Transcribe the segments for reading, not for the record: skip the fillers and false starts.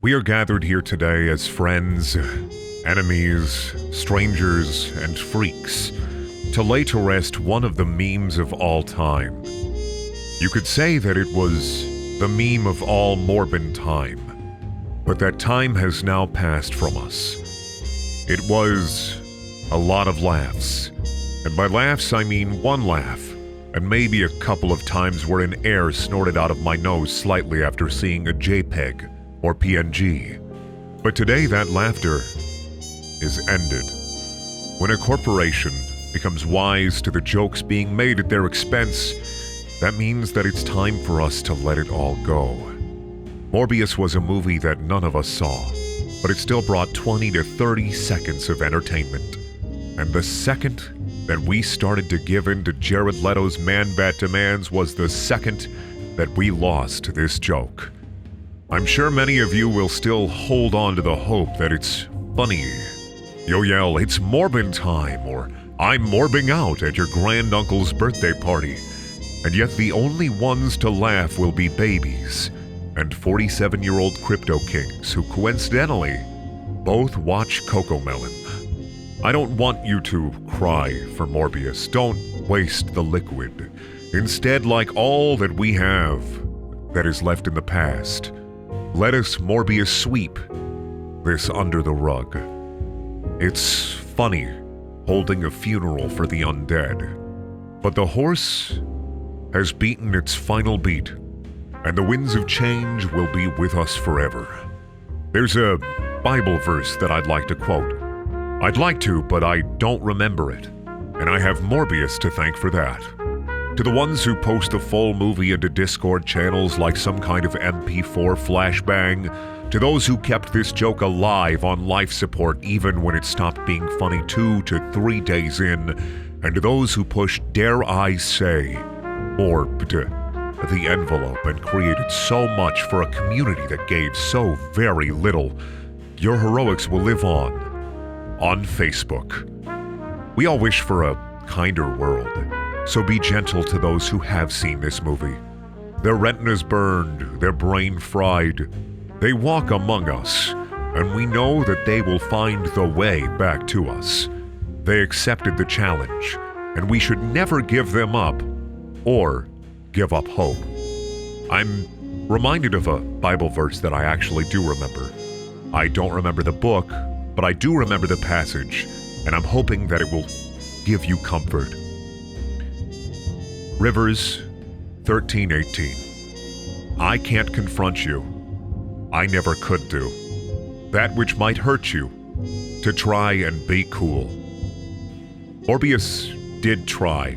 We are gathered here today as friends, enemies, strangers, and freaks to lay to rest one of the memes of all time. You could say that it was the meme of all morbid time, but that time has now passed from us. It was a lot of laughs, and by laughs I mean one laugh, and maybe a couple of times wherein air snorted out of my nose slightly after seeing a JPEG or PNG. But today that laughter is ended. When a corporation becomes wise to the jokes being made at their expense, that means that it's time for us to let it all go. Morbius was a movie that none of us saw, but it still brought 20 to 30 seconds of entertainment. And the second that we started to give in to Jared Leto's man-bat demands was the second that we lost this joke. I'm sure many of you will still hold on to the hope that it's funny. You'll yell, "It's morbid time," or "I'm morbing out" at your granduncle's birthday party. And yet the only ones to laugh will be babies and 47-year-old crypto kings who coincidentally both watch Cocomelon. I don't want you to cry for Morbius. Don't waste the liquid. Instead, like all that we have that is left in the past, let us Morbius sweep this under the rug. It's funny holding a funeral for the undead, but the horse has beaten its final beat, and the winds of change will be with us forever. There's a Bible verse that I'd like to quote. I'd like to, but I don't remember it, and I have Morbius to thank for that. To the ones who post the full movie into Discord channels like some kind of MP4 flashbang, to those who kept this joke alive on life support even when it stopped being funny 2 to 3 days in, and to those who pushed, dare I say, morbed the envelope and created so much for a community that gave so very little, your heroics will live on Facebook. We all wish for a kinder world, so be gentle to those who have seen this movie. Their retinas burned, their brain fried. They walk among us, and we know that they will find the way back to us. They accepted the challenge, and we should never give them up or give up hope. I'm reminded of a Bible verse that I actually do remember. I don't remember the book, but I do remember the passage, and I'm hoping that it will give you comfort. Rivers 13:18. I can't confront you. I never could do. That which might hurt you, to try and be cool. Morbius did try,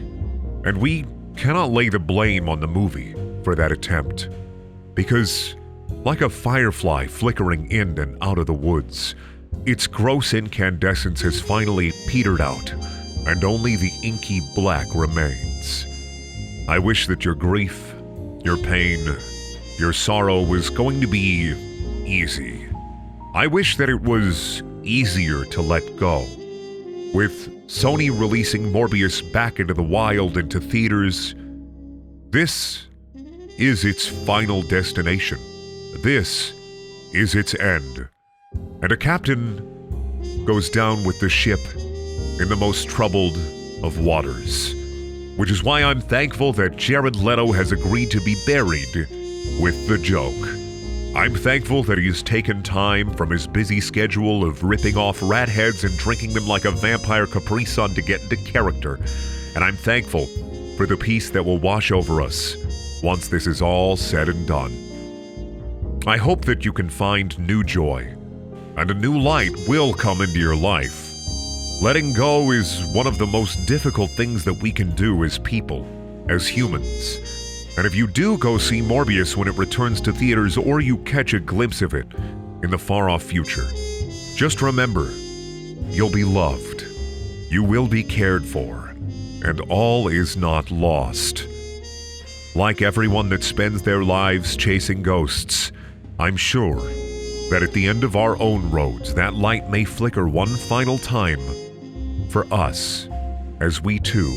and we cannot lay the blame on the movie for that attempt. Because, like a firefly flickering in and out of the woods, its gross incandescence has finally petered out, and only the inky black remains. I wish that your grief, your pain, your sorrow was going to be easy. I wish that it was easier to let go. With Sony releasing Morbius back into the wild into theaters, this is its final destination. This is its end. And a captain goes down with the ship in the most troubled of waters. Which is why I'm thankful that Jared Leto has agreed to be buried with the joke. I'm thankful that he's taken time from his busy schedule of ripping off rat heads and drinking them like a vampire Capri Sun to get into character. And I'm thankful for the peace that will wash over us once this is all said and done. I hope that you can find new joy, and a new light will come into your life. Letting go is one of the most difficult things that we can do as people, as humans. And if you do go see Morbius when it returns to theaters, or you catch a glimpse of it in the far-off future, just remember, you'll be loved, you will be cared for, and all is not lost. Like everyone that spends their lives chasing ghosts, I'm sure that at the end of our own roads, that light may flicker one final time for us as we too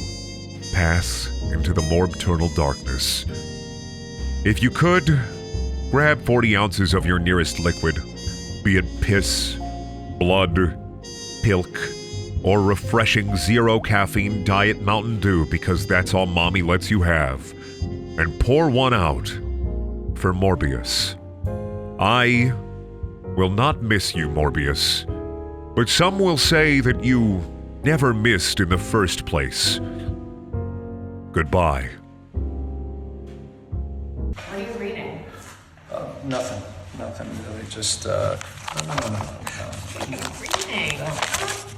pass into the morbternal darkness. If you could, grab 40 ounces of your nearest liquid, be it piss, blood, pilk, or refreshing zero caffeine diet Mountain Dew because that's all mommy lets you have. And pour one out for Morbius. I will not miss you, Morbius, but some will say that you never missed in the first place. Goodbye. What are you reading? Nothing really, just, no. What are you reading?